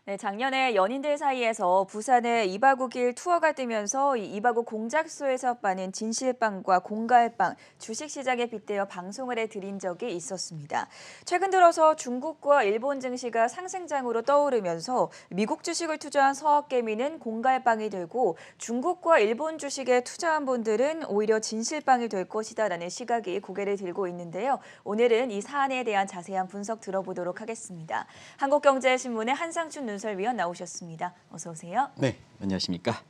네, 작년에 연인들 사이에서 부산에 이바구길 투어가 뜨면서 이 이바구 공작소에서 빠는 진실빵과 공갈빵, 주식시장에 빗대어 방송을 해드린 적이 있었습니다. 최근 들어서 중국과 일본 증시가 상승장으로 떠오르면서 미국 주식을 투자한 서학개미는 공갈빵이 되고 중국과 일본 주식에 투자한 분들은 오히려 진실빵이 될 것이다라는 시각이 고개를 들고 있는데요. 오늘은 이 사안에 대한 자세한 분석 들어보도록 하겠습니다. 한국경제신문의 한상춘 눈설위원 나오셨습니다. 어서 오세요. 네, 안녕하십니까?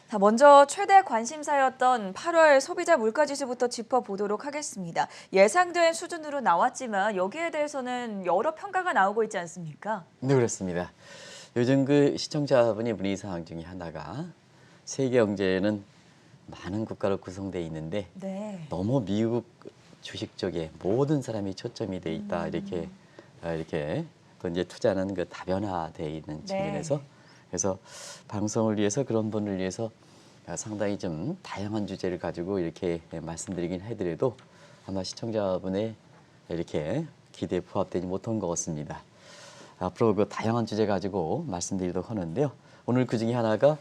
자, 먼저 최대 관심사였던 8월 소비자 물가지수부터 짚어보도록 하겠습니다. 예상된 수준으로 나왔지만 여기에 대해서는 여러 평가가 나오고 있지 않습니까? 네, 그렇습니다. 요즘 그 시청자분이 문의 사항 중에 하나가 세계 경제는 많은 국가로 구성되어 있는데 네. 너무 미국 주식 쪽에 모든 사람이 초점이 돼 있다 이렇게 또 이제 투자는 그 다변화되어 있는 측면에서 네. 그래서 방송을 위해서 그런 분을 위해서 상당히 좀 다양한 주제를 가지고 이렇게 말씀드리긴 해드려도 아마 시청자분의 이렇게 기대에 부합되지 못한 것 같습니다. 앞으로 그 다양한 주제 가지고 말씀드리도록 하는데요. 오늘 그 중에 하나가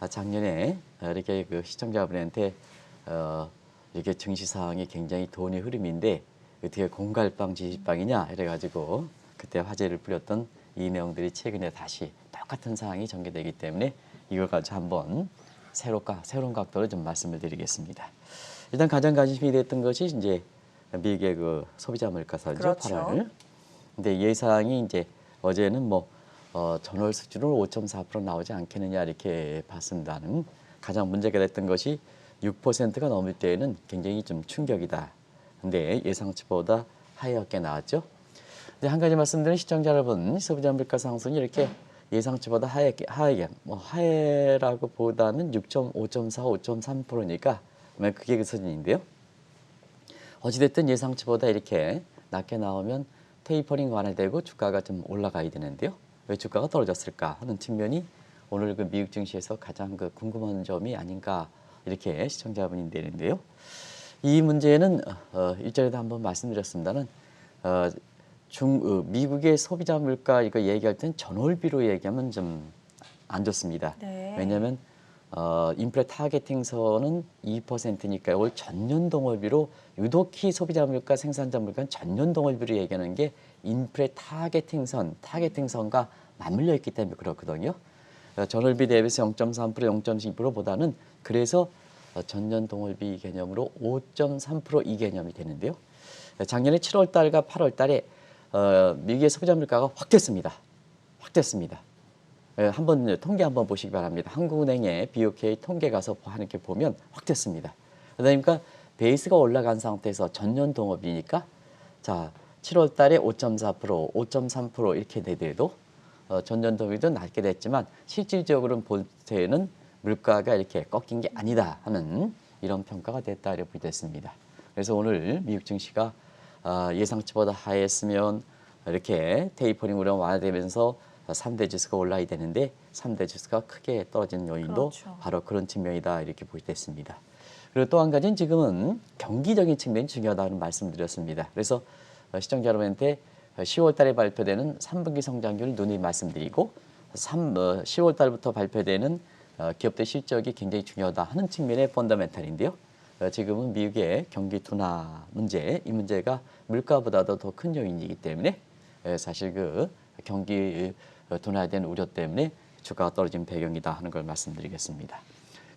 작년에 이렇게 그 시청자분한테 이렇게 증시 상황이 굉장히 돈의 흐름인데 어떻게 공갈빵 지지빵이냐 이래가지고 그때 화제를 부렸던 이 내용들이 최근에 다시 똑같은 상황이 전개되기 때문에 이걸 가지고 한번 새로운 각도로 좀 말씀을 드리겠습니다. 일단 가장 관심이 됐던 것이 이제 미국의 그 소비자 물가설죠, 그렇죠. 8월. 근데 예상이 이제 어제는 뭐 전월 수준으로 5.4% 나오지 않겠느냐 이렇게 봤습니다는 가장 문제가 됐던 것이 6%가 넘을 때에는 굉장히 좀 충격이다. 근데 예상치보다 하회였게 나왔죠. 근데 한 가지 말씀드린 시청자 여러분, 소비자 물가 상승이 이렇게 예상치보다 하회라고 보다는 6.5.4, 5.3%니까 그게 그 수준인데요. 어찌됐든 예상치보다 이렇게 낮게 나오면 테이퍼링 완화되고 주가가 좀 올라가야 되는데요. 왜 주가가 떨어졌을까 하는 측면이 오늘 그 미국 증시에서 가장 그 궁금한 점이 아닌가 이렇게 시청자분이 되는데요. 이 문제는 일전에도 한번 말씀드렸습니다는 미국의 소비자 물가 이거 얘기할 땐 전월비로 얘기하면 좀 안 좋습니다. 네. 왜냐하면 인플레 타겟팅선은 2%니까 올 전년 동월비로 유독히 소비자 물가, 생산자 물가는 전년 동월비로 얘기하는 게 인플레 타겟팅선과 맞물려 있기 때문에 그렇거든요. 전월비 대비해서 0.3%, 0.2%보다는 그래서 전년 동월비 개념으로 5.3% 이 개념이 되는데요. 작년에 7월 달과 8월 달에 미국의 소비자 물가가 확 됐습니다. 확 됐습니다. 한번 통계 한번 보시기 바랍니다. 한국은행의 BOK 통계 가서 하는 게 보면 확 됐습니다. 그러니까 베이스가 올라간 상태에서 전년 동업이니까 자 7월 달에 5.4%, 5.3% 이렇게 되더라도 전년 동업도 낮게 됐지만 실질적으로는 볼 때는 물가가 이렇게 꺾인 게 아니다 하는 이런 평가가 됐다 이렇게 됐습니다. 그래서 오늘 미국 증시가 예상치보다 하했으면 이렇게 테이퍼링으로 완화되면서 3대 지수가 올라야 되는데 3대 지수가 크게 떨어지는 요인도 그렇죠. 바로 그런 측면이다 이렇게 보겠습니다. 그리고 또 한 가지는 지금은 경기적인 측면이 중요하다는 말씀드렸습니다. 그래서 시청자 여러분한테 10월 달에 발표되는 3분기 성장률 누누이 말씀드리고 10월 달부터 발표되는 기업들 실적이 굉장히 중요하다 하는 측면의 펀더멘탈인데요. 지금은 미국의 경기 둔화 문제, 이 문제가 물가보다도 더 큰 요인이기 때문에 사실 그 경기 둔화에 대한 우려 때문에 주가가 떨어진 배경이다 하는 걸 말씀드리겠습니다.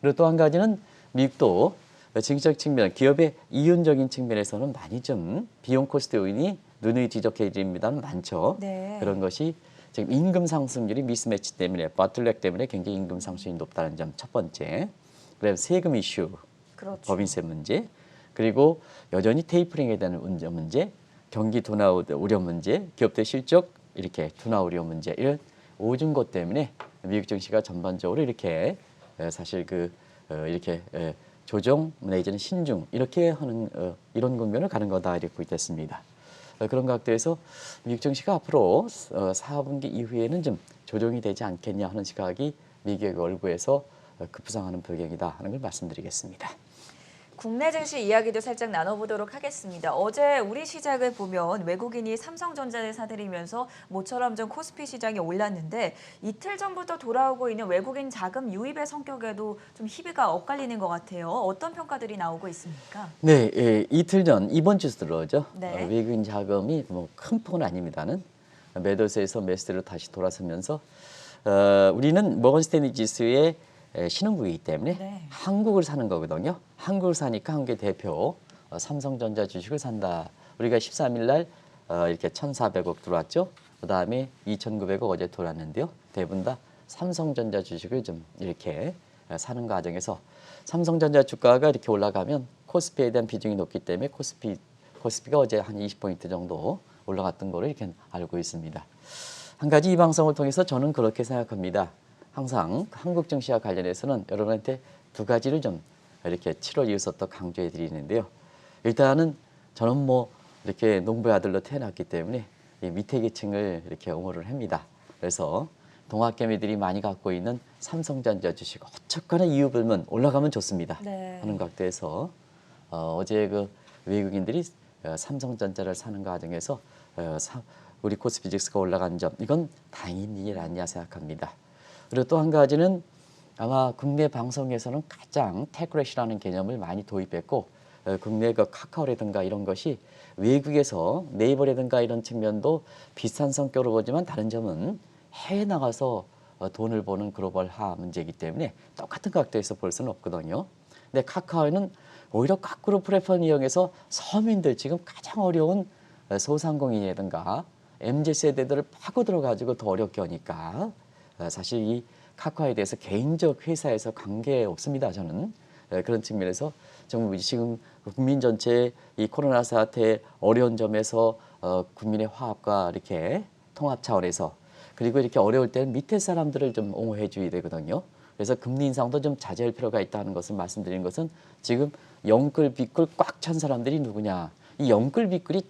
그리고 또 한 가지는 미국도 정책 측면, 기업의 이윤적인 측면에서는 많이 좀 비용 코스트 요인이 누누이 지적해집니다는 많죠. 네. 그런 것이 지금 임금 상승률이 미스매치 때문에, 버틀렉 때문에 굉장히 임금 상승이 높다는 점 첫 번째. 그다음에 세금 이슈, 그렇죠. 법인세 문제, 그리고 여전히 테이퍼링에 대한 문제, 경기 둔화 우려 문제, 기업들 실적 이렇게 둔화 우려 문제 이런 오준 것 때문에 미국 증시가 전반적으로 이렇게 사실 이렇게 조정 내지는 신중 이렇게 하는 이런 국면을 가는 거다 이렇게 보겠습니다. 그런 각도에서 미국 증시가 앞으로 4분기 이후에는 좀 조정이 되지 않겠냐 하는 시각이 미국의 얼굴에서 급부상하는 배경이다 하는 걸 말씀드리겠습니다. 국내 증시 이야기도 살짝 나눠보도록 하겠습니다. 어제 우리 시장을 보면 외국인이 삼성전자를 사들이면서 모처럼 좀 코스피 시장이 올랐는데 이틀 전부터 돌아오고 있는 외국인 자금 유입의 성격에도 좀 희비가 엇갈리는 것 같아요. 어떤 평가들이 나오고 있습니까? 네, 이틀 전 이번 주 들어오죠. 네. 외국인 자금이 뭐 큰 폭은 아닙니다는 매도세에서 매수세로 다시 돌아서면서 우리는 모건 스탠리 지수의 신흥국이기 때문에 네. 한국을 사는 거거든요. 한국을 사니까 한국의 대표 삼성전자 주식을 산다. 우리가 13일 날 이렇게 1,400억 들어왔죠. 그다음에 2,900억 어제 돌았는데요. 대부분 다 삼성전자 주식을 좀 이렇게 사는 과정에서 삼성전자 주가가 이렇게 올라가면 코스피에 대한 비중이 높기 때문에 코스피가 어제 한 20포인트 정도 올라갔던 거를 이렇게 알고 있습니다. 한 가지 이 방송을 통해서 저는 그렇게 생각합니다. 항상 한국 증시와 관련해서는 여러분한테 두 가지를 좀 이렇게 7월 이후서 또 강조해 드리는데요. 일단은 저는 뭐 이렇게 농부의 아들로 태어났기 때문에 이 밑에 계층을 이렇게 옹호를 합니다. 그래서 동학개미들이 많이 갖고 있는 삼성전자 주식 어쨌거나 이유 불문 올라가면 좋습니다. 네. 하는 각도에서 어제 그 외국인들이 삼성전자를 사는 과정에서 우리 코스피 지수가 올라간 점 이건 다행인 일이 아니냐 생각합니다. 그리고 또 한 가지는 아마 국내 방송에서는 가장 테크래시라는 개념을 많이 도입했고 국내 그 카카오라든가 이런 것이 외국에서 네이버라든가 이런 측면도 비슷한 성격으로 보지만 다른 점은 해외 나가서 돈을 버는 글로벌화 문제이기 때문에 똑같은 각도에서 볼 수는 없거든요. 근데 카카오는 오히려 거꾸로 플랫폼 이용해서 서민들 지금 가장 어려운 소상공인이라든가 MZ세대들을 파고 들어가지고 더 어렵게 하니까 사실 이 카카오에 대해서 개인적 회사에서 관계 없습니다. 저는 그런 측면에서 정말 지금 국민 전체 이 코로나 사태 어려운 점에서 국민의 화합과 이렇게 통합 차원에서 그리고 이렇게 어려울 때는 밑에 사람들을 좀 옹호해 줘야 되거든요. 그래서 금리 인상도 좀 자제할 필요가 있다는 것을 말씀드린 것은 지금 영끌 빚끌 꽉 찬 사람들이 누구냐. 이 영끌 빚끌이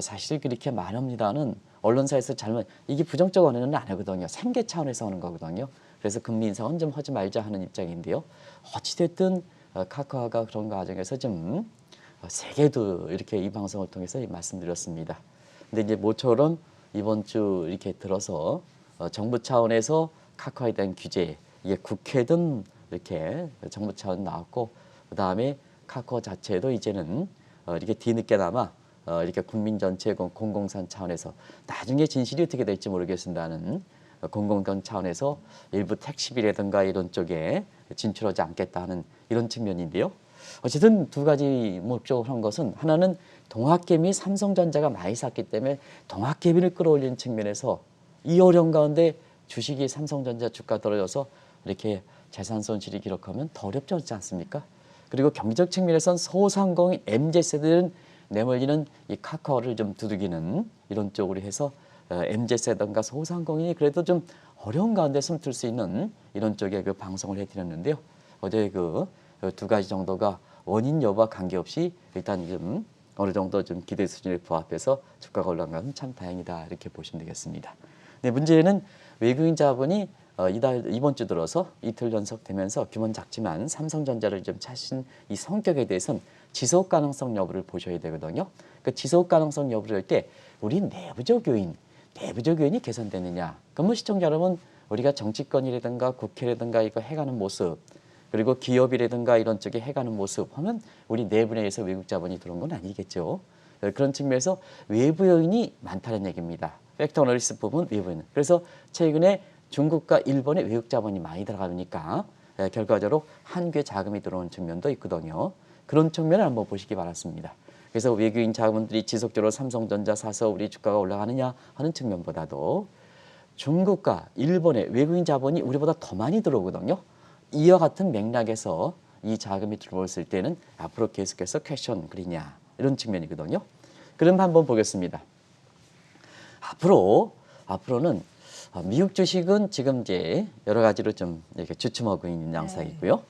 사실 그렇게 많습니다는 언론사에서 잘못 이게 부정적 언어는 안 하거든요. 생계 차원에서 하는 거거든요. 그래서 금리 인상은 좀 하지 말자 하는 입장인데요. 어찌됐든 카카오가 그런 과정에서 좀 세게도 이렇게 이 방송을 통해서 말씀드렸습니다. 근데 이제 모처럼 이번 주 이렇게 들어서 정부 차원에서 카카오에 대한 규제 이게 국회든 이렇게 정부 차원 나왔고 그다음에 카카오 자체도 이제는 이렇게 뒤늦게나마 이렇게 국민 전체 공공산 차원에서 나중에 진실이 어떻게 될지 모르겠습니다는 공공간 차원에서 일부 택시비라든가 이런 쪽에 진출하지 않겠다 하는 이런 측면인데요. 어쨌든 두 가지 목적으로 한 것은 하나는 동학개미 삼성전자가 많이 샀기 때문에 동학개미를 끌어올리는 측면에서 이 어려운 가운데 주식이 삼성전자 주가 떨어져서 이렇게 재산 손실이 기록하면 더 어렵지 않지 않습니까? 그리고 경제적 측면에서는 소상공인 MZ세대들은 내몰리는 이 카카오를 좀 두들기는 이런 쪽으로 해서 MZ세대든가 소상공인이 그래도 좀 어려운 가운데 숨을 수 있는 이런 쪽에 그 방송을 해드렸는데요. 어제 그 두 가지 정도가 원인 여부와 관계없이 일단 좀 어느 정도 좀 기대 수준에 부합해서 주가가 올라간 것은 참 다행이다 이렇게 보시면 되겠습니다. 네, 문제는 외국인 자본이 이번 주 들어서 이틀 연속되면서 규모는 작지만 삼성전자를 좀 차신 이 성격에 대해서는 지속 가능성 여부를 보셔야 되거든요. 그 지속 가능성 여부를 할 때 우리 내부적 요인이 개선되느냐. 그러면 시청자 여러분 우리가 정치권이라든가 국회라든가 이거 해가는 모습 그리고 기업이라든가 이런 쪽에 해가는 모습 하면 우리 내부내에서 외국 자본이 들어온 건 아니겠죠. 그런 측면에서 외부 요인이 많다는 얘기입니다. 팩터 어널리시스 부분 외부 요인. 그래서 최근에 중국과 일본의 외국 자본이 많이 들어가니까 결과적으로 한국에 자금이 들어오는 측면도 있거든요. 그런 측면을 한번 보시기 바랍니다. 그래서 외국인 자금들이 지속적으로 삼성전자 사서 우리 주가가 올라가느냐 하는 측면보다도 중국과 일본의 외국인 자본이 우리보다 더 많이 들어오거든요. 이와 같은 맥락에서 이 자금이 들어왔을 때는 앞으로 계속해서 퀘션 그리냐 이런 측면이거든요. 그럼 한번 보겠습니다. 앞으로는 미국 주식은 지금 이제 여러 가지로 좀 이렇게 주춤하고 있는 양상이고요.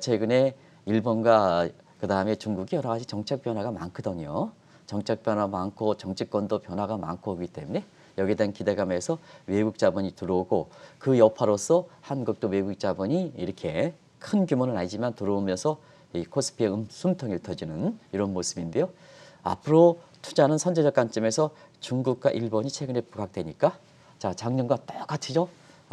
최근에 일본과 그 다음에 중국이 여러 가지 정책 변화가 많거든요. 정책 변화 많고 정치권도 변화가 많고 하기 때문에 여기에 대한 기대감에서 외국 자본이 들어오고 그 여파로서 한국도 외국 자본이 이렇게 큰 규모는 아니지만 들어오면서 이 코스피의 숨통이 터지는 이런 모습인데요. 앞으로 투자는 선제적 관점에서 중국과 일본이 최근에 부각되니까 자 작년과 똑같이죠.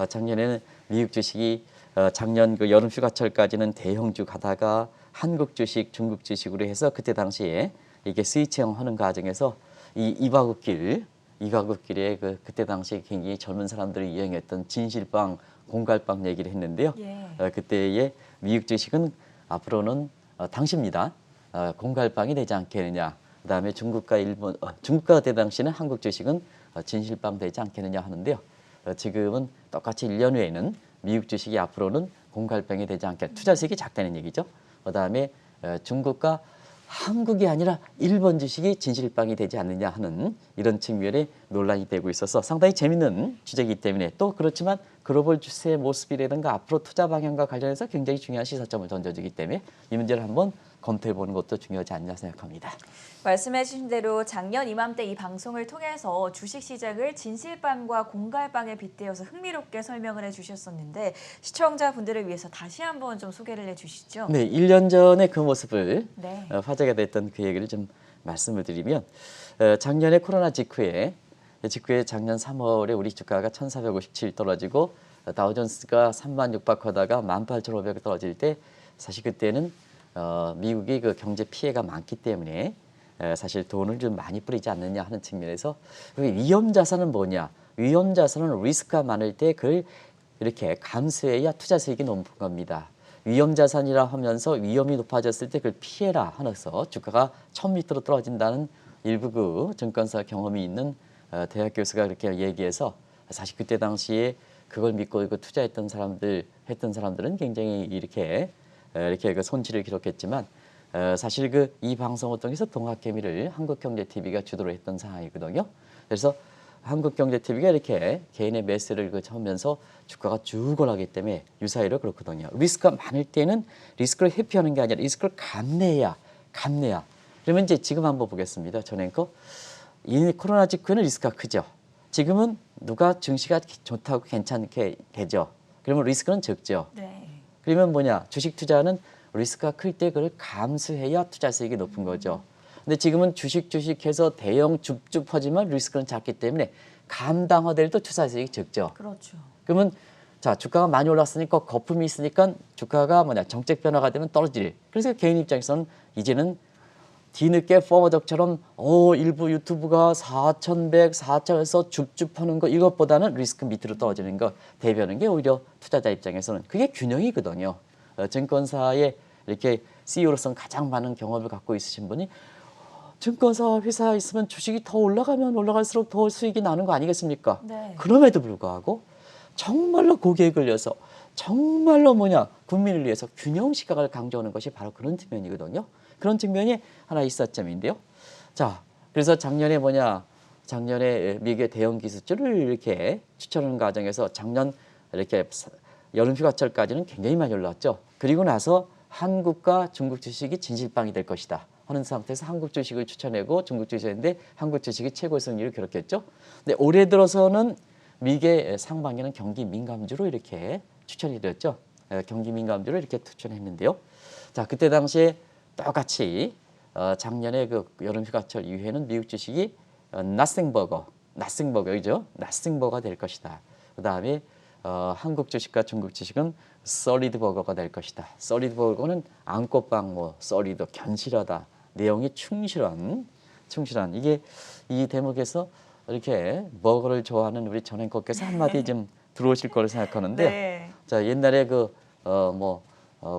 작년에는 미국 주식이 작년 그 여름 휴가철까지는 대형주 가다가 한국 주식, 중국 주식으로 해서 그때 당시에 이게 스위칭 하는 과정에서 이 이가국길에 그때 당시에 굉장히 젊은 사람들이 유행했던 진실빵, 공갈빵 얘기를 했는데요. 예. 그때의 미국 주식은 앞으로는 당시입니다. 공갈빵이 되지 않겠느냐. 그다음에 중국과 일본, 중국과 그때 당시는 한국 주식은 진실빵 되지 않겠느냐 하는데요. 지금은 똑같이 1년 후에는 미국 주식이 앞으로는 공갈빵이 되지 않겠, 투자 수익이 작다는 얘기죠. 그다음에 중국과 한국이 아니라 일본 주식이 진실빵이 되지 않느냐 하는 이런 측면에 논란이 되고 있어서 상당히 재밌는 주제이기 때문에 또 그렇지만 글로벌 추세의 모습이라든가 앞으로 투자 방향과 관련해서 굉장히 중요한 시사점을 던져주기 때문에 이 문제를 한번 검토해 보는 것도 중요하지 않냐 생각합니다. 말씀해 주신 대로 작년 이맘때 이 방송을 통해서 주식시장을 진실빵과 공갈빵에 빗대어서 흥미롭게 설명을 해주셨었는데 시청자분들을 위해서 다시 한번 좀 소개를 해주시죠. 네, 1년 전에 그 모습을 네. 화제가 됐던 그 얘기를 좀 말씀을 드리면 작년에 코로나 직후에 작년 3월에 우리 주가가 1,457 떨어지고 다우존스가 3만 600하다가 18,500 떨어질 때 사실 그때는 미국이 그 경제 피해가 많기 때문에 사실 돈을 좀 많이 뿌리지 않느냐 하는 측면에서 위험 자산은 뭐냐? 위험 자산은 리스크가 많을 때 그걸 이렇게 감수해야 투자 수익이 높은 겁니다. 위험 자산이라 하면서 위험이 높아졌을 때 그걸 피해라 하면서 주가가 1,000m로 떨어진다는 일부 그 증권사 경험이 있는 대학 교수가 그렇게 얘기해서 사실 그때 당시에 그걸 믿고 이거 투자했던 사람들은 굉장히 이렇게 그 손실을 기록했지만 사실 그 이 방송을 통해서 동학개미를 한국경제TV가 주도를 했던 상황이거든요. 그래서 한국경제TV가 이렇게 개인의 매스를 하면서 주가가 쭉 올라가기 때문에 유사히로 그렇거든요. 리스크가 많을 때는 리스크를 회피하는 게 아니라 리스크를 감내해야. 그러면 이제 지금 한번 보겠습니다. 전 앵커. 이 코로나 직후에는 리스크가 크죠. 지금은 누가 증시가 좋다고 괜찮게 되죠. 그러면 리스크는 적죠. 네. 그러면 뭐냐? 주식 투자는 리스크가 클 때 그걸 감수해야 투자 수익이 높은 거죠. 근데 지금은 주식해서 대형 줍줍하지만 리스크는 작기 때문에 감당하더라도 투자 수익이 적죠. 그렇죠. 그러면 자 주가가 많이 올랐으니까 거품이 있으니까 주가가 정책 변화가 되면 떨어질. 그래서 개인 입장에서는 이제는 뒤늦게 포워덕처럼 일부 유튜브가 4,100, 4,000에서 줍줍하는 거 이것보다는 리스크 밑으로 떨어지는 거 대비하는 게 오히려 투자자 입장에서는 그게 균형이거든요. 증권사에 이렇게 CEO로서는 가장 많은 경험을 갖고 있으신 분이 증권사 회사에 있으면 주식이 더 올라가면 올라갈수록 더 수익이 나는 거 아니겠습니까? 네. 그럼에도 불구하고 정말로 고개에 걸려서 정말로 국민을 위해서 균형 시각을 강조하는 것이 바로 그런 측면이거든요. 그런 측면이 하나 있었점인데요. 자, 그래서 작년에 작년에 미국의 대형 기술주를 이렇게 추천하는 과정에서 작년 이렇게 여름 휴가철까지는 굉장히 많이 올랐죠. 그리고 나서 한국과 중국 주식이 진실빵이 될 것이다 하는 상태에서 한국 주식을 추천하고 중국 주식인데 한국 주식이 최고 승리를 기록했죠. 근데 올해 들어서는 미국의 상반기는 경기 민감주로 이렇게 추천이 되었죠. 경기 민감주로 이렇게 추천했는데요. 자, 그때 당시에 똑같이 작년에 그 여름 휴가철 이후에는 미국 주식이 나싱버거이죠. 나싱버거가 될 것이다. 그다음에 한국 주식과 중국 주식은 솔리드버거가 될 것이다. 솔리드버거는 안꽃빵 솔리드 견실하다. 내용이 충실한 이게 이 대목에서 이렇게 버거를 좋아하는 우리 전 앵커께서 한마디 좀 들어오실 거를 생각하는데요. 네. 자, 옛날에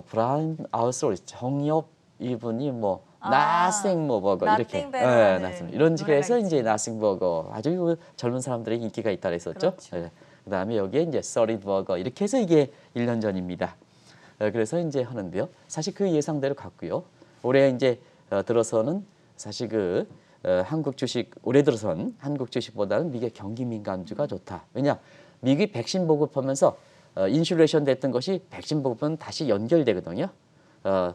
브라운 아웃솔 정엽 이분이 나싱 버거 이렇게 Nothing better 나싱 이런 식에서 노래가 이제 나싱 버거 아주 젊은 사람들에게 인기가 있다 그랬었죠. 그렇죠. 그다음에 여기에 이제 솔리드 버거 이렇게 해서 이게 1년 전입니다. 그래서 이제 하는데요. 사실 그 예상대로 갔고요. 올해 이제 들어서는 사실 한국 주식 올해 들어선 한국 주식보다는 미국의 경기 민감주가 좋다. 왜냐? 미국이 백신 보급하면서 인슐레이션 됐던 것이 백신 보급은 다시 연결되거든요.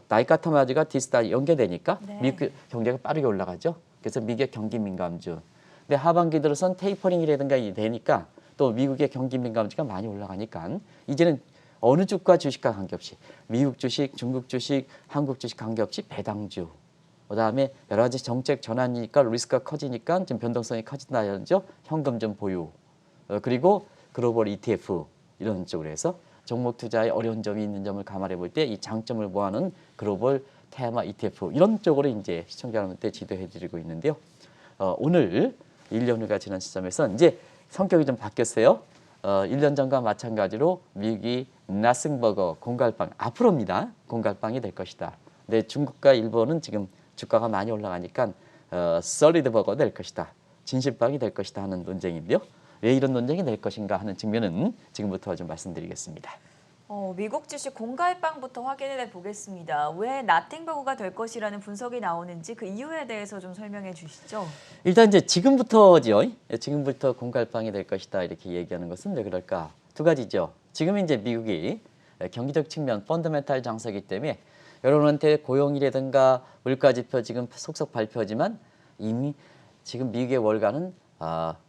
다이카타마즈가 디스타 연결되니까 네. 미국 경제가 빠르게 올라가죠. 그래서 미국의 경기 민감주. 근데 하반기 들어선 테이퍼링이라든가 되니까 또 미국의 경기 민감주가 많이 올라가니까 이제는 어느 주가 주식과 관계없이 미국 주식, 중국 주식, 한국 주식 관계없이 배당주. 그다음에 여러 가지 정책 전환이니까 리스크가 커지니까 좀 변동성이 커진다는 점, 현금 좀 보유. 그리고 글로벌 ETF 이런 쪽으로 해서 종목 투자에 어려운 점이 있는 점을 감안해 볼 때 이 장점을 모아놓은 글로벌 테마 ETF 이런 쪽으로 이제 시청자 여러분께 지도해 드리고 있는데요. 오늘 1년 후가 지난 시점에서 이제 성격이 좀 바뀌었어요. 1년 전과 마찬가지로 미국이 나싱버거 공갈빵 앞으로입니다. 공갈빵이 될 것이다. 근데 중국과 일본은 지금 주가가 많이 올라가니까 solid 버거 될 것이다. 진실빵이 될 것이다 하는 논쟁인데요. 왜 이런 논쟁이 될 것인가 하는 측면은 지금부터 좀 말씀드리겠습니다. 미국 주식 공갈빵부터 확인해 보겠습니다. 왜 나팅버거가 될 것이라는 분석이 나오는지 그 이유에 대해서 좀 설명해 주시죠. 일단 이제 지금부터죠. 지금부터 공갈빵이 될 것이다 이렇게 얘기하는 것은 왜 그럴까? 두 가지죠. 지금 이제 미국이 경기적 측면 펀더멘탈 장세이기 때문에 여러분한테 고용이라든가 물가지표 지금 속속 발표하지만 이미 지금 미국의 월가는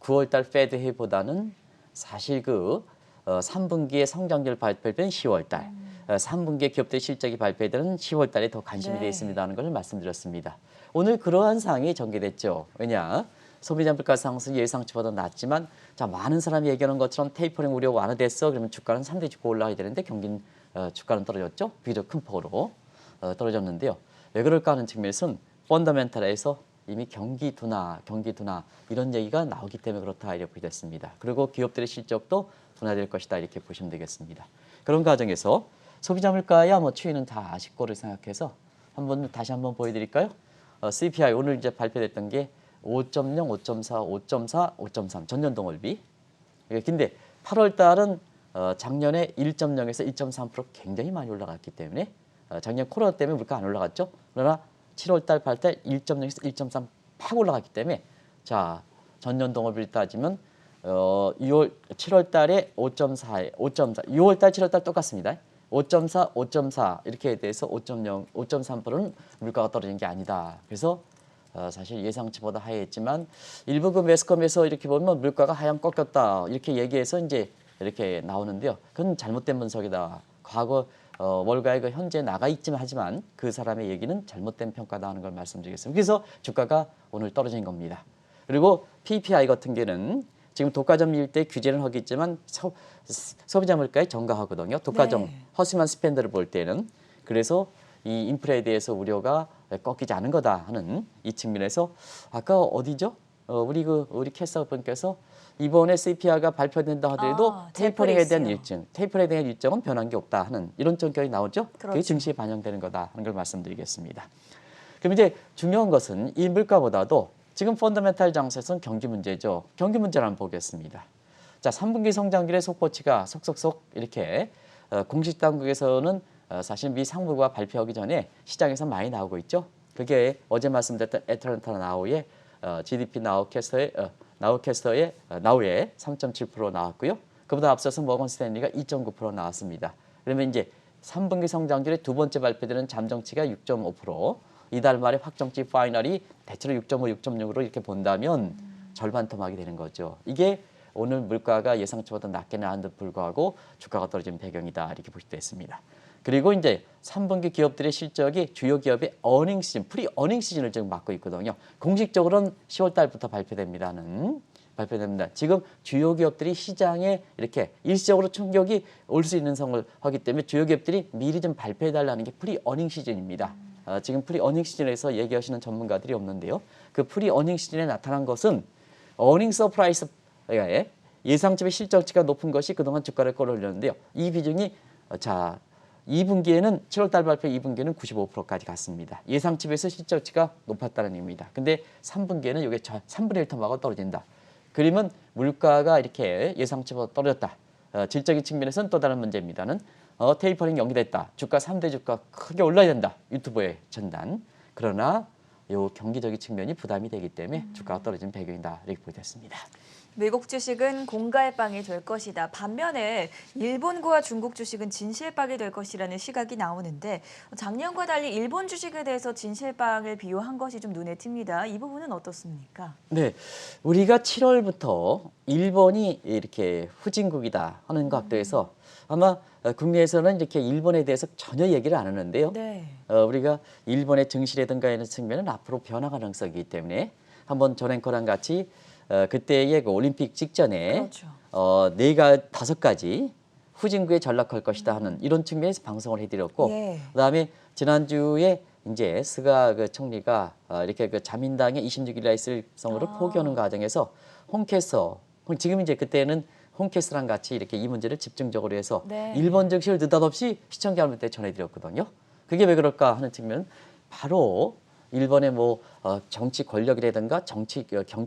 9월달 페드 회의보다는 사실 3분기에 성장률 발표된 10월달, 3분기에 기업들 실적이 발표되는 10월달에 더 관심이 되어 있습니다 하는 것을 말씀드렸습니다. 오늘 그러한 사항이 전개됐죠. 왜냐? 소비자 물가 상승 예상치보다 낮지만 자 많은 사람이 얘기하는 것처럼 테이퍼링 우려 완화됐어. 그러면 주가는 3대 주고 올라가야 되는데 경기는 주가는 떨어졌죠. 비교적 큰 폭으로 떨어졌는데요. 왜 그럴까 하는 측면에서는 펀더멘탈에서 이미 경기 둔화 이런 얘기가 나오기 때문에 그렇다 이렇게 됐습니다. 그리고 기업들의 실적도 둔화될 것이다 이렇게 보시면 되겠습니다. 그런 과정에서 소비자 물가야 뭐 추이는 다 아실 거를 생각해서 다시 한번 보여드릴까요? CPI 오늘 이제 발표됐던 게 5.0, 5.4, 5.3 전년 동월비. 근데 8월 달은 작년에 1.0에서 1.3% 굉장히 많이 올라갔기 때문에 작년 코로나 때문에 물가 안 올라갔죠. 그러나 7월 달 발달 1.0에서 1.3 팍 올라갔기 때문에 자 전년 동월비를 따지면 7월 달에 5.4에 6월 달 7월 달 똑같습니다. 5.4, 5.4 이렇게 돼서 5.0, 5.3%는 물가가 떨어진 게 아니다. 그래서 사실 예상치보다 하했지만 일부 매스컴에서 이렇게 보면 물가가 하향 꺾였다 이렇게 얘기해서 이제 이렇게 나오는데요. 그건 잘못된 분석이다. 과거 월가에 현재 나가 있지만 하지만 그 사람의 얘기는 잘못된 평가다 하는 걸 말씀드리겠습니다. 그래서 주가가 오늘 떨어진 겁니다. 그리고 PPI 같은 경우는 지금 독과점일 때 규제는 하겠지만 소비자 물가에 정가하거든요. 독과점 허스만 스펜더를 볼 때는 그래서 이 인플레에 대해서 우려가 꺾이지 않은 거다 하는 이 측면에서 아까 어디죠? 우리 캐스터분께서 이번에 CPI가 발표된다 하더라도 테이퍼링에 대한 테이퍼링에 대한 일정은 변한 게 없다 하는 이런 전격이 나오죠. 그렇죠. 그게 증시에 반영되는 거다 하는 걸 말씀드리겠습니다. 그럼 이제 중요한 것은 이 물가보다도 지금 펀더멘탈 장세에서는 경기 문제죠. 경기 문제를 한번 보겠습니다. 자, 3분기 성장률의 속보치가 속속속 이렇게 공식 당국에서는 사실 미 상무부가 발표하기 전에 시장에서 많이 나오고 있죠. 그게 어제 말씀드렸던 애틀랜타 나우의 GDP 나우캐스터의 나우에 3.7% 나왔고요. 그보다 앞서서 모건 스탠리가 2.9% 나왔습니다. 그러면 이제 3분기 성장률의 두 번째 발표되는 잠정치가 6.5%, 이달 말에 확정치 파이널이 대체로 6.5, 6.6으로 이렇게 본다면 절반 토막이 되는 거죠. 이게 오늘 물가가 예상치보다 낮게 나왔는데 불구하고 주가가 떨어진 배경이다 이렇게 볼 수 있습니다. 그리고 이제 3분기 기업들의 실적이 주요 기업의 어닝 시즌, 프리 어닝 시즌을 지금 맞고 있거든요. 공식적으로는 10월 달부터 발표됩니다. 지금 주요 기업들이 시장에 이렇게 일시적으로 충격이 올 수 있는 상황을 하기 때문에 주요 기업들이 미리 좀 발표해달라는 게 프리 어닝 시즌입니다. 지금 프리 어닝 시즌에서 얘기하시는 전문가들이 없는데요. 그 프리 어닝 시즌에 나타난 것은 어닝 서프라이즈 예상치의 실적치가 높은 것이 그동안 주가를 끌어올렸는데요. 이 비중이 2분기에는 7월 달 발표 2분기에는 95%까지 갔습니다. 예상치 비해서 실적치가 높았다는 의미입니다. 근데 3분기에는 이게 3분의 1 토막으로 떨어진다. 그러면 물가가 이렇게 예상치보다 떨어졌다. 질적인 측면에서는 또 다른 문제입니다는 테이퍼링 연기됐다. 주가 3대 주가 크게 올라야 된다. 유튜브의 전단. 그러나 요 경기적인 측면이 부담이 되기 때문에 주가가 떨어진 배경이다. 이렇게 보겠습니다. 미국 주식은 공갈빵이 될 것이다. 반면에 일본과 중국 주식은 진실빵이 될 것이라는 시각이 나오는데 작년과 달리 일본 주식에 대해서 진실빵을 비유한 것이 좀 눈에 띕니다. 이 부분은 어떻습니까? 네, 우리가 7월부터 일본이 이렇게 후진국이다 하는 각도에서 아마 국내에서는 이렇게 일본에 대해서 전혀 얘기를 안 하는데요. 네. 우리가 일본의 증시라든가 이런 측면은 앞으로 변화 가능성이 있기 때문에 한번 전 앵커랑 같이 그때의 그 올림픽 직전에 그렇죠. 다섯 가지 후진국에 전락할 것이다 하는 이런 측면에서 방송을 해드렸고, 예. 그다음에 지난주에 이제 스가 그 총리가 이렇게 그 자민당의 26일 날 있을 선거를 포기하는 과정에서 홈캐스터, 지금 이제 그때는 홈캐스터랑 같이 이렇게 이 문제를 집중적으로 해서 네. 일본 증시를 느닷없이 시청자 여러분한테 전해드렸거든요. 그게 왜 그럴까 하는 측면은 바로 일본의 뭐 정치 권력이라든가 경제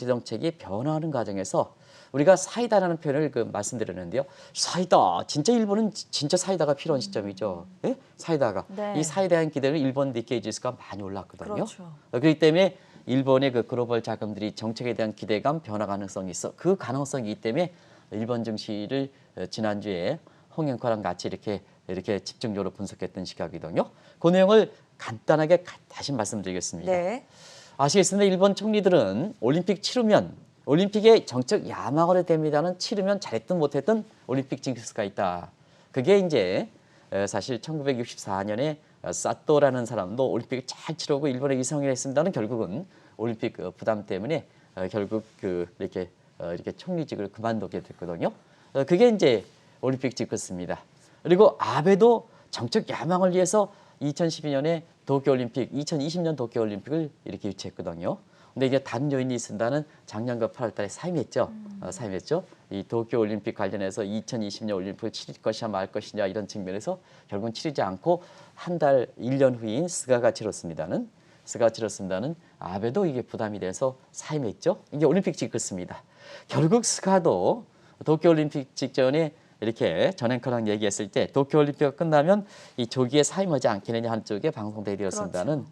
정책이 변화하는 과정에서 우리가 사이다라는 표현을 말씀드렸는데요. 사이다, 진짜 일본은 진짜 사이다가 필요한 시점이죠. 예? 사이다가. 네. 이 사이다에 대한 기대는 일본 니케이 지수가 많이 올랐거든요. 그렇죠. 그렇기 때문에 일본의 그 글로벌 자금들이 정책에 대한 기대감, 변화 가능성이 있어. 그 가능성이 있기 때문에 일본 증시를 지난주에 홍영과랑 같이 이렇게 집중적으로 분석했던 시각이거든요. 그 내용을 간단하게 다시 말씀드리겠습니다. 네. 아시겠습니다. 일본 총리들은 올림픽 치르면 올림픽에 정책 야망으로 됩니다는 치르면 잘했든 못했든 올림픽 징크스가 있다. 그게 이제 사실 1964년에 사토라는 사람도 올림픽을 잘 치르고 일본에 이성을 했습니다는 결국은 올림픽 부담 때문에 결국 이렇게 총리직을 그만두게 됐거든요. 그게 이제 올림픽 징크스입니다. 그리고 아베도 정책 야망을 위해서 2012년에 도쿄올림픽, 2020년 도쿄올림픽을 이렇게 유치했거든요. 근데 이게 다른 요인이 있습니다는 작년 8월 달에 사임했죠. 사임했죠. 이 도쿄올림픽 관련해서 2020년 올림픽을 치를 것이냐 말 것이냐 이런 측면에서 결국은 치르지 않고 한 달, 1년 후인 스가가 치렀습니다는 아베도 이게 부담이 돼서 사임했죠. 이게 올림픽 징크스입니다. 결국 스가도 도쿄올림픽 직전에 이렇게 전 앵커랑 얘기했을 때 도쿄올림픽이 끝나면 이 조기에 사임하지 않겠느냐 한쪽에 방송돼 되었습니다는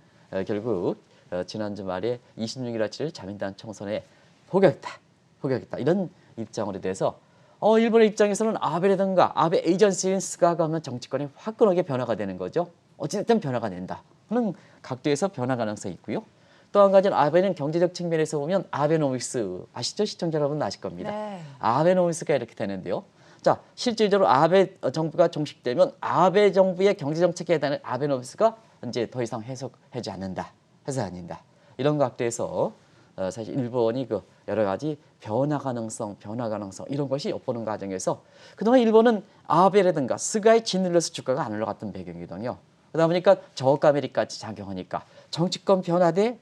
결국 지난 주말에 26일 아치를 자민당 총선에 포격했다 이런 입장으로 돼서 일본의 입장에서는 아베라든가 아베 에이전시인 스가가 하면 정치권이 화끈하게 변화가 되는 거죠. 어찌됐든 변화가 된다 하는 각도에서 변화 가능성이 있고요. 또 한 가지는 아베는 경제적 측면에서 보면 아베노믹스 아시죠? 시청자 여러분 아실 겁니다. 네. 아베노믹스가 이렇게 되는데요. 자, 실질적으로 아베 정부가 종식되면 아베 정부의 경제 정책에 해당하는 아베노믹스가 이제 더 이상 해석하지 않는다. 해서 아닌다. 이런 각도에서 사실 일본이 여러 가지 변화 가능성 이런 것이 엿보는 과정에서 그동안 일본은 아베라든가 스가의 진을로서 주가가 안 올라갔던 배경이거든요. 그러다 보니까 저가 메리까지 작용하니까 정치권 변화돼,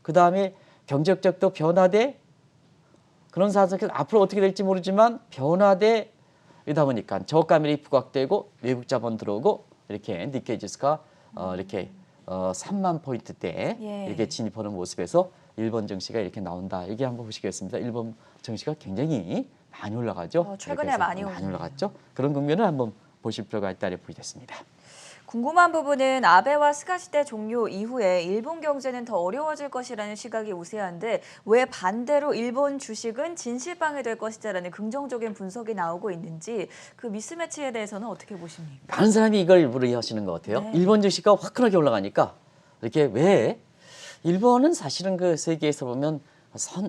그 다음에 경제적도 변화돼, 그런 사정에서 앞으로 어떻게 될지 모르지만 변화돼 이다 보니까 저가 메리 부각되고 외국 자본 들어오고 이렇게 니케이 지수가 이렇게 3만 포인트대 예. 이렇게 진입하는 모습에서 일본 증시가 이렇게 나온다. 이게 한번 보시겠습니다. 일본 증시가 굉장히 많이 올라가죠. 최근에 이렇게 해서 많이 많이 오르네요. 올라갔죠. 그런 국면을 한번 보실 필요가 있다 이렇게 보이겠습니다. 궁금한 부분은 아베와 스가 시대 종료 이후에 일본 경제는 더 어려워질 것이라는 시각이 우세한데 왜 반대로 일본 주식은 진실빵이 될 것이다라는 긍정적인 분석이 나오고 있는지 그 미스매치에 대해서는 어떻게 보십니까? 많은 사람이 이걸 물어하시는 것 같아요. 네. 일본 증시가 화끈하게 올라가니까 이렇게 왜 일본은 사실은 그 세계에서 보면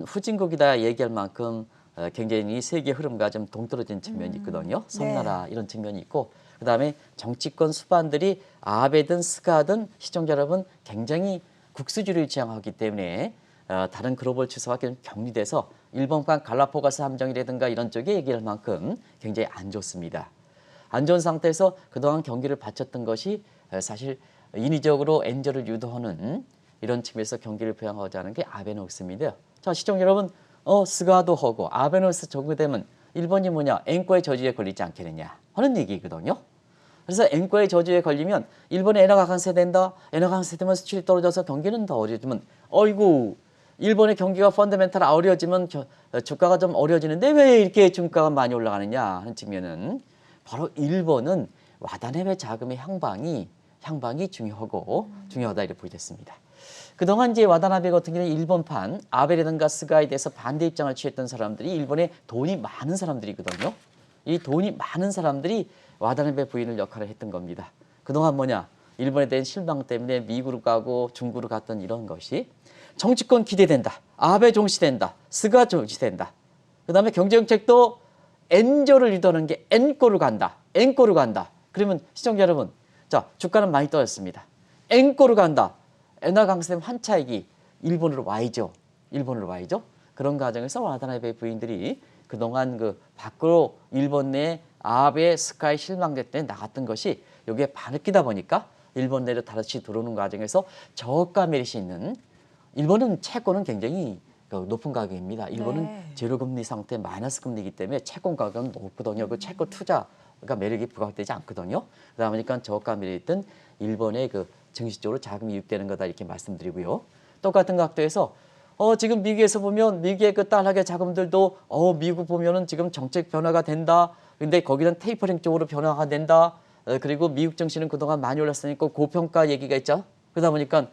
후진국이다 얘기할 만큼 굉장히 세계 흐름과 좀 동떨어진 측면이 있거든요. 섬나라 이런 측면이 있고 그다음에 정치권 수반들이 아베든 스가든 시청자 여러분 굉장히 국수주의를 지향하기 때문에 다른 글로벌 추세와 좀 격리돼서 일본판 갈라포가스 함정이라든가 이런 쪽에 얘기할 만큼 굉장히 안 좋습니다. 안 좋은 상태에서 그동안 경기를 바쳤던 것이 사실 인위적으로 엔저를 유도하는 이런 측면에서 경기를 부양하고자 하는 게 아베노믹스입니다. 자, 시청자 여러분, 스가도 하고 아베노믹스 적용되면 일본이 뭐냐? 엔코의 저주에 걸리지 않겠느냐 하는 얘기거든요. 그래서 엔코의 저주에 걸리면 일본의 엔화가 강세된다. 엔화가 강세되면 수출이 떨어져서 경기는 더 어려지면 어이구 일본의 경기가 펀더멘탈 어려워지면 주가가 좀 어려워지는데 왜 이렇게 주가가 많이 올라가느냐 하는 측면은 바로 일본은 와다내외 자금의 향방이 중요하다 이렇게 보이겠습니다. 그동안 이제 와다나베 같은 경우는 일본판 아베라든가 스가에 대해서 반대 입장을 취했던 사람들이 일본에 돈이 많은 사람들이거든요. 이 돈이 많은 사람들이 와다나베 부인을 역할을 했던 겁니다. 그동안 뭐냐? 일본에 대한 실망 때문에 미국으로 가고 중국으로 갔던 이런 것이 정치권 기대된다. 아베 종시된다. 스가 종시된다. 그다음에 경제정책도 N조를 유도하는 게 N꼴로 간다. N꼴로 간다. 그러면 시청자 여러분, 자 주가는 많이 떨어졌습니다. N꼴로 간다. 엔화 강세 환차익이 일본으로 와야죠. 일본으로 와야죠. 그런 과정에서 와다나베 부인들이 그동안 그 밖으로 일본 내 아베 스카이 실망대 때 나갔던 것이 여기에 반응기다 보니까 일본 내로 다시 들어오는 과정에서 저가 메리트 있는 일본은 채권은 굉장히 높은 가격입니다. 일본은 네. 제로금리 상태 마이너스 금리이기 때문에 채권 가격은 높거든요. 그 채권 투자가 매력이 부각되지 않거든요. 그러다 보니까 저가 메리트는 일본의 그 증시 쪽으로 자금이 유입되는 거다 이렇게 말씀드리고요. 똑같은 각도에서 지금 미국에서 보면 미국의 그 달러의 자금들도 미국 보면은 지금 정책 변화가 된다. 근데 거기는 테이퍼링 쪽으로 변화가 된다. 그리고 미국 증시는 그동안 많이 올랐으니까 고평가 얘기가 있죠. 그러다 보니까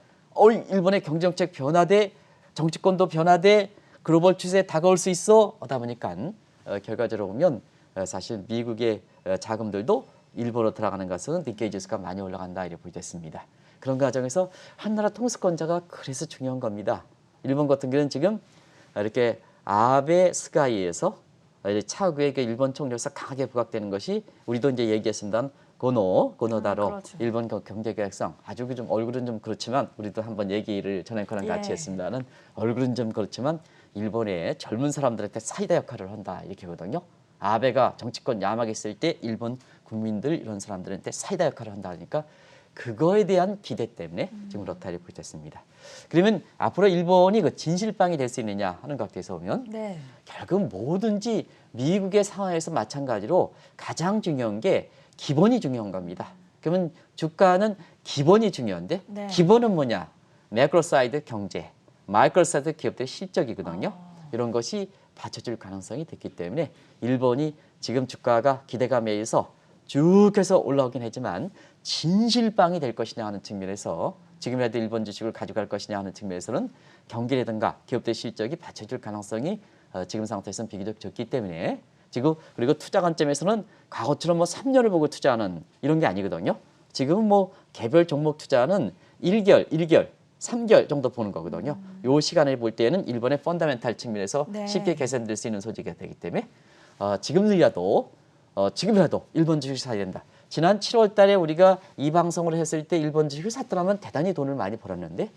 일본의 경제정책 변화돼 정치권도 변화돼 글로벌 추세에 다가올 수 있어. 하다 보니까 결과적으로 보면 사실 미국의 자금들도 일본으로 들어가는 것은 니케이 지수가 많이 올라간다 이렇게 보여졌습니다. 그런 과정에서 한나라 통수권자가 그래서 중요한 겁니다. 일본 같은 경우는 지금 이렇게 아베 스가이에서 차후에 일본 총리로서 강하게 부각되는 것이 우리도 이제 얘기했습니다. 고노다로 그렇죠. 일본 경제개혁상 아주 좀 얼굴은 좀 그렇지만 우리도 한번 얘기를 전에 같이 했습니다는 얼굴은 좀 그렇지만 일본의 젊은 사람들한테 사이다 역할을 한다 이렇게 하거든요. 아베가 정치권 야막에 있을 때 일본 국민들 이런 사람들한테 사이다 역할을 한다니까 그거에 대한 기대 때문에 지금 그렇다 이렇게 보였습니다. 그러면 앞으로 일본이 그 진실방이 될 수 있느냐 하는 각도에서 보면 네. 결국 뭐든지 미국의 상황에서 마찬가지로 가장 중요한 게 기본이 중요한 겁니다. 그러면 주가는 기본이 중요한데 네. 기본은 뭐냐? 매크로 사이드 경제, 마이크로 사이드 기업들의 실적이거든요. 이런 것이 받쳐줄 가능성이 됐기 때문에 일본이 지금 주가가 기대감에 의해서 쭉 해서 올라오긴 하지만 진실방이 될 것이냐 하는 측면에서 지금이라도 일본 주식을 가져갈 것이냐 하는 측면에서는 경기라든가 기업들의 실적이 받쳐줄 가능성이 지금 상태에서는 비교적 적기 때문에 지금 그리고 투자 관점에서는 과거처럼 뭐 3년을 보고 투자하는 이런 게 아니거든요. 지금은 뭐 개별 종목 투자는 1개월, 3개월 정도 보는 거거든요. 요 시간을 볼 때에는 일본의 펀더멘탈 측면에서 네. 쉽게 개선될 수 있는 소지가 되기 때문에 지금이라도 일본 주식 사야 된다. 지난 7월 달에 우리가 이 방송을 했을 때 일본 주식을 샀더라면 대단히 돈을 많이 벌었는데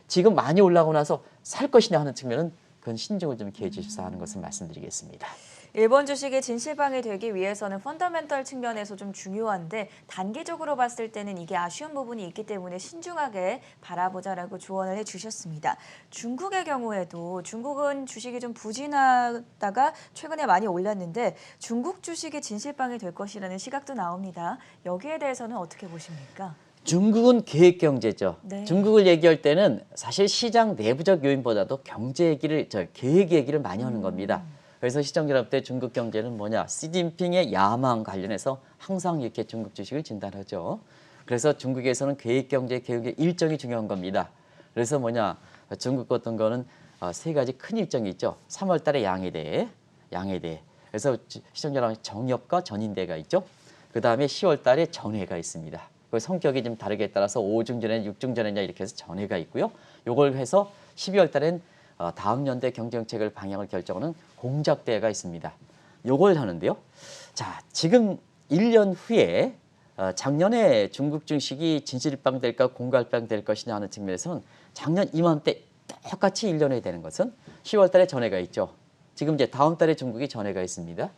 지금 많이 올라오고 나서 살 것이냐 하는 측면은 그건 신중을 좀 기해 주셔서 하는 것을 말씀드리겠습니다. 일본 주식이 진실방이 되기 위해서는 펀더멘털 측면에서 좀 중요한데 단기적으로 봤을 때는 이게 아쉬운 부분이 있기 때문에 신중하게 바라보자라고 조언을 해주셨습니다. 중국의 경우에도 중국은 주식이 좀 부진하다가 최근에 많이 올랐는데 중국 주식이 진실방이 될 것이라는 시각도 나옵니다. 여기에 대해서는 어떻게 보십니까? 중국은 계획 경제죠. 네. 중국을 얘기할 때는 사실 시장 내부적 요인보다도 계획 얘기를 많이 하는 겁니다. 그래서 시청자 여러분 중국 경제는 뭐냐? 시진핑의 야망 관련해서 항상 이렇게 중국 주식을 진단하죠. 그래서 중국에서는 계획 경제 개혁의 일정이 중요한 겁니다. 그래서 뭐냐? 중국 같은 거는 세 가지 큰 일정이 있죠. 3월 달에 양해대. 그래서 시청자 여러분 정협과 전인대가 있죠. 그다음에 10월 달에 전회가 있습니다. 그 성격이 좀 다르게 따라서 5중전에 6중전이냐 이렇게 해서 전회가 있고요. 요걸 해서 12월 달엔 다음 연대 경제정책을 방향을 결정하는 공작대회가 있습니다. 요걸 하는데요. 자, 지금 1년 후에 작년에 중국 증시가 진실방 될까 공갈방 될 것이냐 하는 측면에서는 작년 이맘때 똑같이 1년 후에 되는 것은 10월 달에 전회가 있죠. 지금 이제 다음 달에 중국이 전회가 있습니다.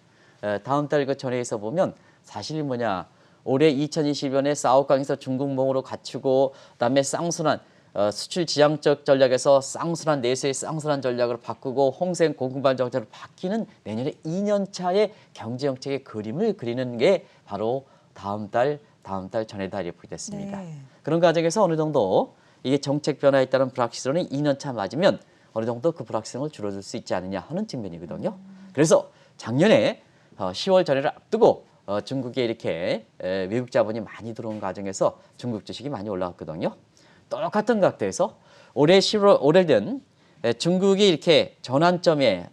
다음 달 그 전회에서 보면 사실 뭐냐 올해 2020년에 사업강에서 중국몽으로 갖추고 그다음에 쌍순환 수출 지향적 전략에서 쌍순환 내수의 쌍순환 전략으로 바꾸고 홍생 공급발 정책으로 바뀌는 내년에 2년 차의 경제정책의 그림을 그리는 게 바로 다음 달 전에다 이렇게 됐습니다. 네. 그런 과정에서 어느 정도 이게 정책 변화에 따른 불확실성이 2년 차 맞으면 어느 정도 그 불확실성을 줄여줄 수 있지 않느냐 하는 측면이거든요. 그래서 작년에 10월 전에를 앞두고 중국에 이렇게 외국 자본이 많이 들어온 과정에서 중국 주식이 많이 올라왔거든요. 똑같은 각도에서 올해 10월 올해는 중국이 이렇게 전환점에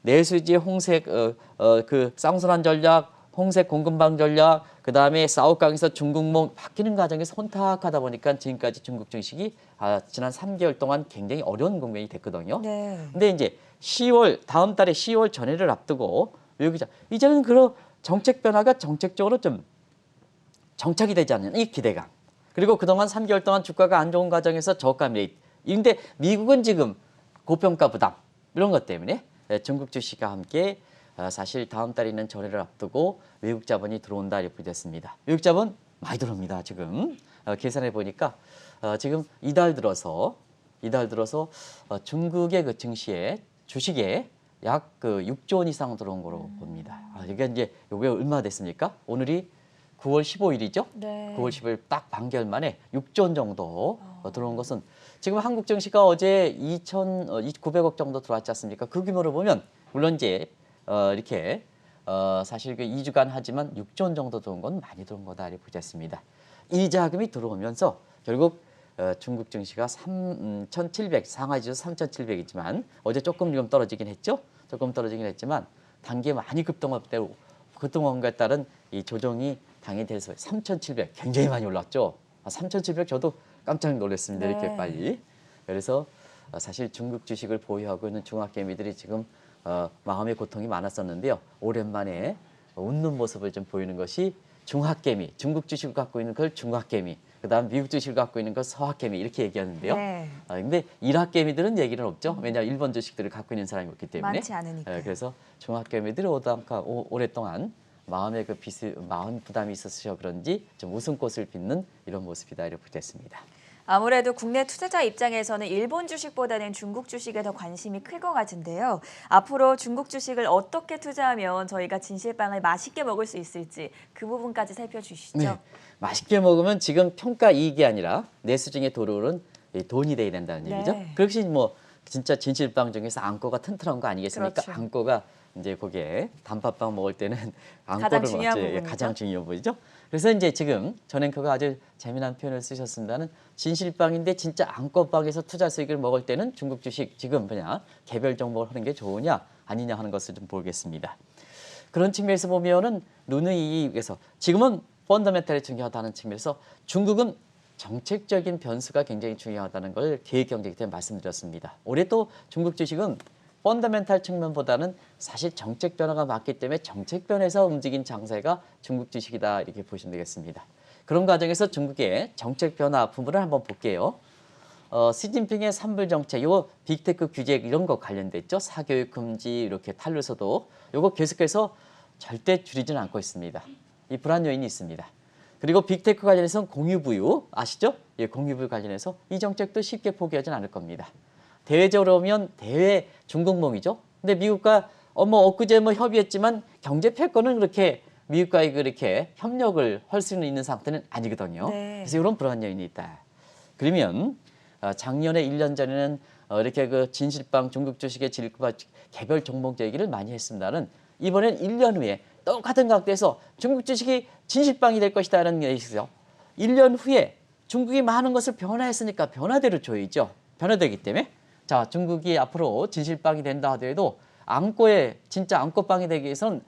내수지 홍색 그 쌍순환 전략, 홍색 공급망 전략, 그 다음에 사우강에서 중국몽 바뀌는 과정에서 혼탁하다 보니까 지금까지 중국 증시가 지난 3개월 동안 굉장히 어려운 국면이 됐거든요. 네. 근데 이제 10월 다음 달에 10월 전회를 앞두고 외국이자 이제는 그런 정책 변화가 정책적으로 좀 정착이 되지 않는 이 기대감. 그리고 그동안 3개월 동안 주가가 안 좋은 과정에서 저가 매입. 근데 미국은 지금 고평가 부담 이런 것 때문에 중국 주식과 함께 사실 다음 달에 있는 전회를 앞두고 외국 자본이 들어온다 이렇게 됐습니다. 외국 자본 많이 들어옵니다. 지금 계산해 보니까 지금 이달 들어서 중국의 그 증시에 주식에 약 그 6조 원 이상 들어온 거로 봅니다. 이게 이제 요게 얼마 됐습니까? 오늘이 9월 15일이죠. 네. 9월 15일 딱 반개월 만에 6조 원 정도 들어온 것은 지금 한국 증시가 어제 2,900억 정도 들어왔지 않습니까? 그 규모로 보면 물론 이제 이렇게 사실 그 2주간 하지만 6조 원 정도 들어온 건 많이 들어온 거다 이렇게 보셨습니다. 이 자금이 들어오면서 결국 중국 증시가 3,700 상하이지수 3,700이지만 어제 조금 좀 떨어지긴 했죠. 조금 떨어지긴 했지만 단계 많이 급등업되고 그동안에 따른 이 조정이 당연히 돼서 3,700 굉장히 많이 올랐죠. 3,700 저도 깜짝 놀랐습니다. 네. 이렇게 빨리. 그래서 사실 중국 주식을 보유하고 있는 중학개미들이 지금 마음의 고통이 많았었는데요. 오랜만에 웃는 모습을 좀 보이는 것이 중학개미, 중국 주식을 갖고 있는 걸 중학개미, 그다음 미국 주식을 갖고 있는 걸 서학개미 이렇게 얘기하는데요. 네. 근데 일학개미들은 얘기는 없죠. 왜냐하면 일본 주식들을 갖고 있는 사람이 없기 때문에. 많지 않으니까요. 그래서 중학개미들이 오랫동안 마음의 그 마음 부담이 있었으셔 그런지 좀 웃음꽃을 빚는 이런 모습이다 이렇게 됐습니다. 아무래도 국내 투자자 입장에서는 일본 주식보다는 중국 주식에 더 관심이 클 것 같은데요. 앞으로 중국 주식을 어떻게 투자하면 저희가 진실빵을 맛있게 먹을 수 있을지 그 부분까지 살펴주시죠. 네. 맛있게 먹으면 지금 평가 이익이 아니라 내수 중에 들어오는 돈이 돼야 된다는 네. 얘기죠. 그렇지 뭐 진짜 진실빵 중에서 안고가 튼튼한 거 아니겠습니까? 그렇죠. 안고가 이제 거기에 단팥빵 먹을 때는 가장 안고를 중요한 먹지 부분이죠. 가장 중요한 부분이죠. 그래서 이제 지금 전 앵커가 아주 재미난 표현을 쓰셨습니다는 진실빵인데 진짜 안고빵에서 투자 수익을 먹을 때는 중국 주식 지금 그냥 개별 종목을 하는 게 좋으냐 아니냐 하는 것을 좀 보겠습니다. 그런 측면에서 보면은 누누이 위해서 지금은 펀더멘탈이 중요하다는 측면에서 중국은 정책적인 변수가 굉장히 중요하다는 걸 기획경제기 때문에 말씀드렸습니다. 올해 또 중국 주식은 펀더멘탈 측면보다는 사실 정책 변화가 많기 때문에 정책 변에서 움직인 장세가 중국 주식이다 이렇게 보시면 되겠습니다. 그런 과정에서 중국의 정책 변화 부분을 한번 볼게요. 시진핑의 산불 정책, 요 빅테크 규제 이런 거 관련됐죠. 사교육 금지 이렇게 탈루서도 요거 계속해서 절대 줄이지는 않고 있습니다. 이 불안 요인이 있습니다. 그리고 빅테크 관련해서는 공유부유 아시죠? 예, 공유부유 관련해서 이 정책도 쉽게 포기하지는 않을 겁니다. 대외적으로 보면 대외 중국몽이죠. 근데 미국과 엊그제 협의했지만 경제 패권은 그렇게 미국과 그렇게 협력을 할 수 있는 상태는 아니거든요. 네. 그래서 이런 불안 요인이 있다. 그러면 작년에 1년 전에는 이렇게 그 진실빵 중국 주식의 질과 개별 종목 얘기를 많이 했습니다는 이번엔 1년 후에 똑같은 각도에서 중국 주식이 진실빵이 될 것이다라는 얘기죠. 1년 후에 중국이 많은 것을 변화했으니까 변화대로 줘야죠. 변화되기 때문에 자 중국이 앞으로 진실빵이 된다 하더라도 진짜 안고빵이 되기 위해서는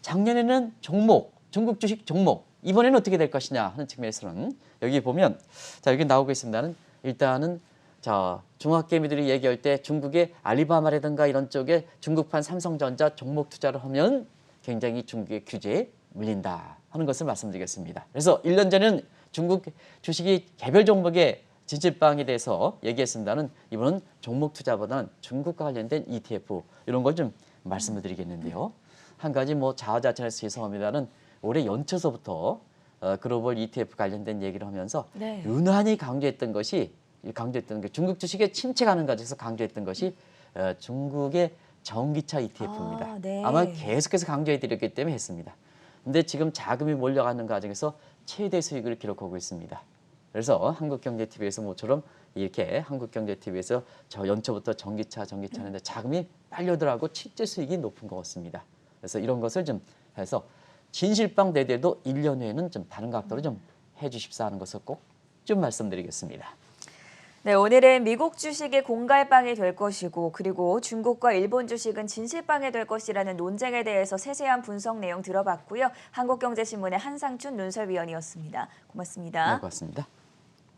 작년에는 중국 주식 종목 이번에는 어떻게 될 것이냐 하는 측면에서는 여기 보면 자 여기 나오고 있습니다는 일단은 자 중학개미들이 얘기할 때 중국의 알리바바라든가 이런 쪽에 중국판 삼성전자 종목 투자를 하면 굉장히 중국의 규제에 물린다 하는 것을 말씀드리겠습니다. 그래서 1년 전에는 중국 주식이 개별 종목의 진실빵에 대해서 얘기했습니다는 이번은 종목 투자보다는 중국과 관련된 ETF 이런 걸 좀 말씀을 드리겠는데요. 한 가지 뭐 자화자찬해서 죄송합니다는 올해 연초서부터 글로벌 ETF 관련된 얘기를 하면서 네. 유난히 강조했던 게 중국 주식의 침체가는 과정에서 강조했던 것이 중국의 전기차 ETF입니다. 네. 아마 계속해서 강조해드렸기 때문에 했습니다. 근데 지금 자금이 몰려가는 과정에서 최대 수익을 기록하고 있습니다. 그래서 한국경제TV에서 모처럼 이렇게 한국경제TV에서 저 연초부터 전기차 하는데 자금이 빨려들어가고 실제 수익이 높은 것 같습니다. 그래서 이런 것을 좀 해서 진실빵 대대도 1년 후에는 좀 다른 각도로 좀 해주십사 하는 것을 꼭 좀 말씀드리겠습니다. 네, 오늘은 미국 주식이 공갈빵이 될 것이고 그리고 중국과 일본 주식은 진실빵이 될 것이라는 논쟁에 대해서 세세한 분석 내용 들어봤고요. 한국경제신문의 한상춘 논설위원이었습니다. 네, 고맙습니다. 고맙습니다.